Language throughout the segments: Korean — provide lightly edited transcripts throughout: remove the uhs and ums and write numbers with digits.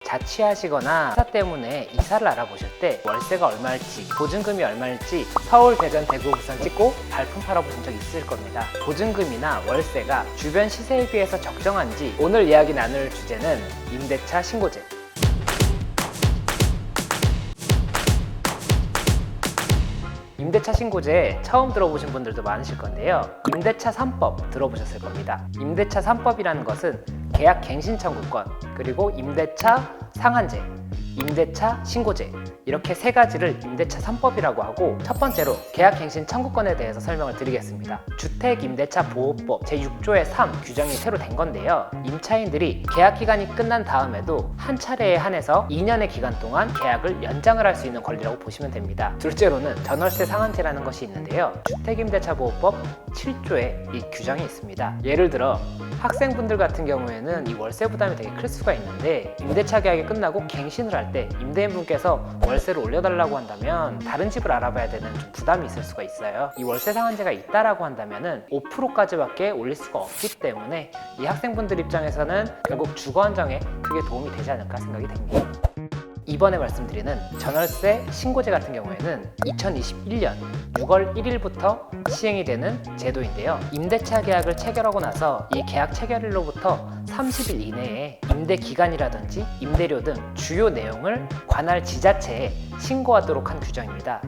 자취하시거나 회사 때문에 이사를 알아보실 때 월세가 얼마일지, 보증금이 얼마일지 서울, 대전, 대구, 부산 찍고 발품 팔아보신 적 있을 겁니다. 보증금이나 월세가 주변 시세에 비해서 적정한지 오늘 이야기 나눌 주제는 임대차 신고제. 임대차 신고제 처음 들어보신 분들도 많으실 건데요. 임대차 3법 들어보셨을 겁니다. 임대차 3법이라는 것은 계약 갱신 청구권, 그리고 임대차 상한제, 임대차 신고제, 이렇게 세 가지를 임대차 3법이라고 하고, 첫 번째로 계약 갱신 청구권에 대해서 설명을 드리겠습니다. 주택임대차보호법 제6조의 3 규정이 새로 된 건데요. 임차인들이 계약 기간이 끝난 다음에도 한 차례에 한해서 2년의 기간 동안 계약을 연장을 할 수 있는 권리라고 보시면 됩니다. 둘째로는 전월세 상한제라는 것이 있는데요. 주택임대차보호법 7조에 이 규정이 있습니다. 예를 들어 학생분들 같은 경우에는 이 월세 부담이 되게 클 수가 있는데, 임대차 계약이 끝나고 갱신을 할 때 임대인분께서 월세를 올려달라고 한다면 다른 집을 알아봐야 되는 좀 부담이 있을 수가 있어요. 이 월세 상한제가 있다라고 한다면은 5%까지밖에 올릴 수가 없기 때문에 이 학생분들 입장에서는 결국 주거 안정에 크게 도움이 되지 않을까 생각이 됩니다. 이번에 말씀드리는 전월세 신고제 같은 경우에는 2021년 6월 1일부터 시행이 되는 제도인데요. 임대차 계약을 체결하고 나서 이 계약 체결일로부터 30일 이내에 임대 기간이라든지 임대료 등 주요 내용을 관할 지자체에 신고하도록 한 규정입니다.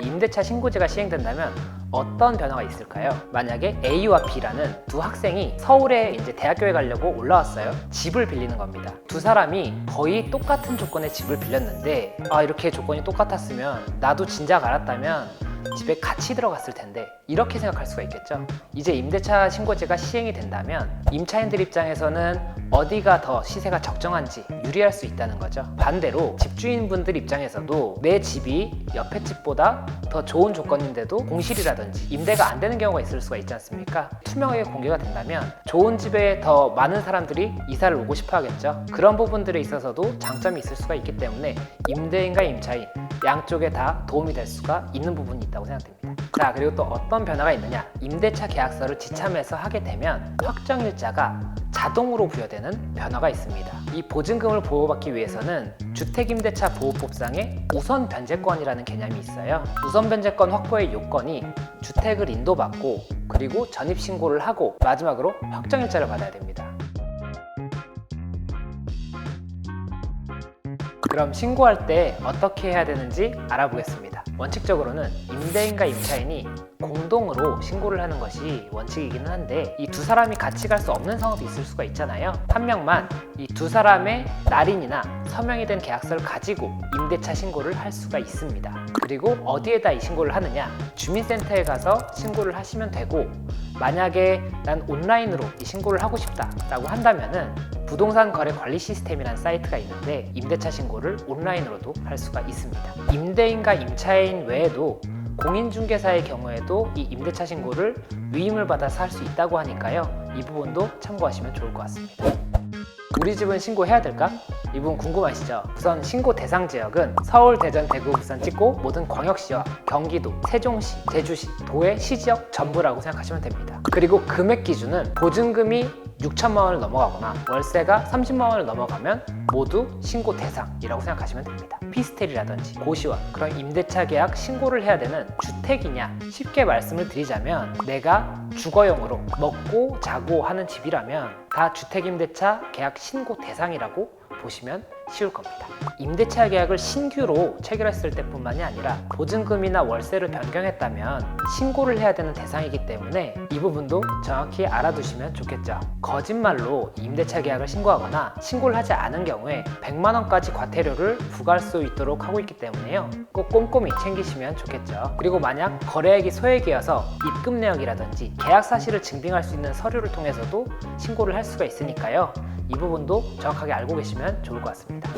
이 임대차 신고제가 시행된다면 어떤 변화가 있을까요? 만약에 A와 B라는 두 학생이 서울에 이제 대학교에 가려고 올라왔어요. 집을 빌리는 겁니다. 두 사람이 거의 똑같은 조건의 집을 빌렸는데, 이렇게 조건이 똑같았으면 나도 진작 알았다면 집에 같이 들어갔을 텐데, 이렇게 생각할 수가 있겠죠. 이제 임대차 신고제가 시행이 된다면 임차인들 입장에서는 어디가 더 시세가 적정한지 유리할 수 있다는 거죠. 반대로 집주인분들 입장에서도 내 집이 옆에 집보다 더 좋은 조건인데도 공실이라든지 임대가 안 되는 경우가 있을 수가 있지 않습니까? 투명하게 공개가 된다면 좋은 집에 더 많은 사람들이 이사를 오고 싶어 하겠죠. 그런 부분들에 있어서도 장점이 있을 수가 있기 때문에 임대인과 임차인 양쪽에 다 도움이 될 수가 있는 부분이 있다고 생각됩니다. 자, 그리고 또 어떤 변화가 있느냐? 임대차 계약서를 지참해서 하게 되면 확정일자가 자동으로 부여되는 변화가 있습니다. 이 보증금을 보호받기 위해서는 주택임대차보호법상의 우선 변제권이라는 개념이 있어요. 우선 변제권 확보의 요건이 주택을 인도받고, 그리고 전입신고를 하고, 마지막으로 확정일자를 받아야 됩니다. 그럼 신고할 때 어떻게 해야 되는지 알아보겠습니다. 원칙적으로는 임대인과 임차인이 공동으로 신고를 하는 것이 원칙이기는 한데, 이 두 사람이 같이 갈 수 없는 상황도 있을 수가 있잖아요. 한 명만 이 두 사람의 날인이나 서명이 된 계약서를 가지고 임대차 신고를 할 수가 있습니다. 그리고 어디에다 이 신고를 하느냐? 주민센터에 가서 신고를 하시면 되고, 만약에 난 온라인으로 이 신고를 하고 싶다 라고 한다면은 부동산 거래 관리 시스템이라는 사이트가 있는데, 임대차 신고를 온라인으로도 할 수가 있습니다. 임대인과 임차인 외에도 공인중개사의 경우에도 이 임대차 신고를 위임을 받아서 할 수 있다고 하니까요. 이 부분도 참고하시면 좋을 것 같습니다. 우리 집은 신고해야 될까? 이 부분 궁금하시죠? 우선 신고 대상 지역은 서울, 대전, 대구, 부산 찍고 모든 광역시와 경기도, 세종시, 제주시, 도의 시지역 전부라고 생각하시면 됩니다. 그리고 금액 기준은 보증금이 6천만 원을 넘어가거나 월세가 30만 원을 넘어가면 모두 신고 대상이라고 생각하시면 됩니다. 피스텔이라든지 고시원, 그런 임대차 계약 신고를 해야 되는 주택이냐? 쉽게 말씀을 드리자면 내가 주거용으로 먹고 자고 하는 집이라면 다 주택임대차 계약 신고 대상이라고 보시면 쉬울 겁니다. 임대차 계약을 신규로 체결했을 때뿐만이 아니라 보증금이나 월세를 변경했다면 신고를 해야 되는 대상이기 때문에 이 부분도 정확히 알아두시면 좋겠죠. 거짓말로 임대차 계약을 신고하거나 신고를 하지 않은 경우에 100만 원까지 과태료를 부과할 수 있도록 하고 있기 때문에요. 꼭 꼼꼼히 챙기시면 좋겠죠. 그리고 만약 거래액이 소액이어서 입금 내역이라든지 계약 사실을 증빙할 수 있는 서류를 통해서도 신고를 할 수가 있으니까요. 이 부분도 정확하게 알고 계시면 좋을 것 같습니다.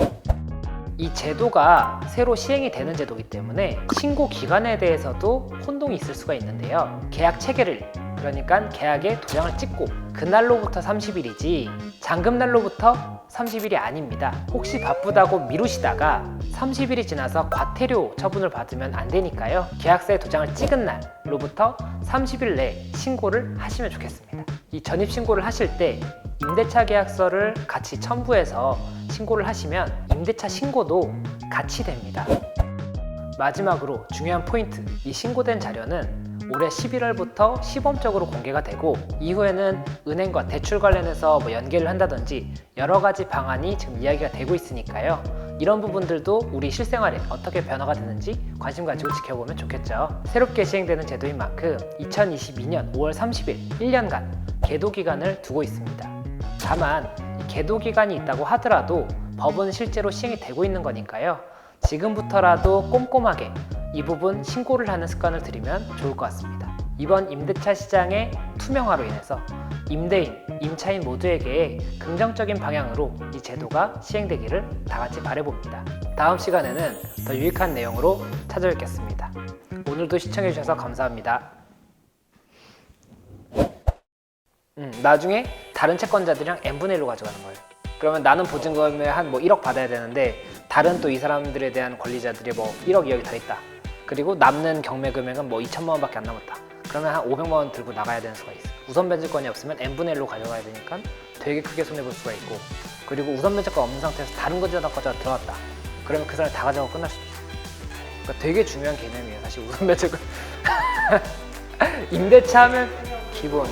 이 제도가 새로 시행이 되는 제도이기 때문에 신고 기간에 대해서도 혼동이 있을 수가 있는데요. 계약 체결일, 그러니까 계약에 도장을 찍고 그날로부터 30일이지 잔금날로부터 30일이 아닙니다. 혹시 바쁘다고 미루시다가 30일이 지나서 과태료 처분을 받으면 안 되니까요. 계약서에 도장을 찍은 날로부터 30일 내에 신고를 하시면 좋겠습니다. 이 전입신고를 하실 때 임대차 계약서를 같이 첨부해서 신고를 하시면 임대차 신고도 같이 됩니다. 마지막으로 중요한 포인트, 이 신고된 자료는 올해 11월부터 시범적으로 공개가 되고 이후에는 은행과 대출 관련해서 연계를 한다든지 여러 가지 방안이 지금 이야기가 되고 있으니까요. 이런 부분들도 우리 실생활에 어떻게 변화가 되는지 관심 가지고 지켜보면 좋겠죠. 새롭게 시행되는 제도인 만큼 2022년 5월 30일 1년간 계도 기간을 두고 있습니다. 다만 이 계도 기간이 있다고 하더라도 법은 실제로 시행이 되고 있는 거니까요. 지금부터라도 꼼꼼하게 이 부분 신고를 하는 습관을 들이면 좋을 것 같습니다. 이번 임대차 시장의 투명화로 인해서 임대인, 임차인 모두에게 긍정적인 방향으로 이 제도가 시행되기를 다 같이 바라봅니다. 다음 시간에는 더 유익한 내용으로 찾아뵙겠습니다. 오늘도 시청해주셔서 감사합니다. 나중에 다른 채권자들이랑 n분의 1로 가져가는 거예요. 그러면 나는 보증금에 한 1억 받아야 되는데 다른 또 이 사람들에 대한 권리자들이 1억, 2억이 더 있다. 그리고 남는 경매 금액은 2천만 원밖에 안 남았다. 그러면 한 500만 원 들고 나가야 되는 수가 있어요. 우선 변제권이 없으면 n분의 1로 가져가야 되니까 되게 크게 손해볼 수가 있고, 그리고 우선 변제권 없는 상태에서 다른 거에다가 들어왔다. 그러면 그 사람이 다 가져가고 끝날 수도 있어요. 그러니까 되게 중요한 개념이에요. 사실 우선 변제권. 임대차 하면 기본.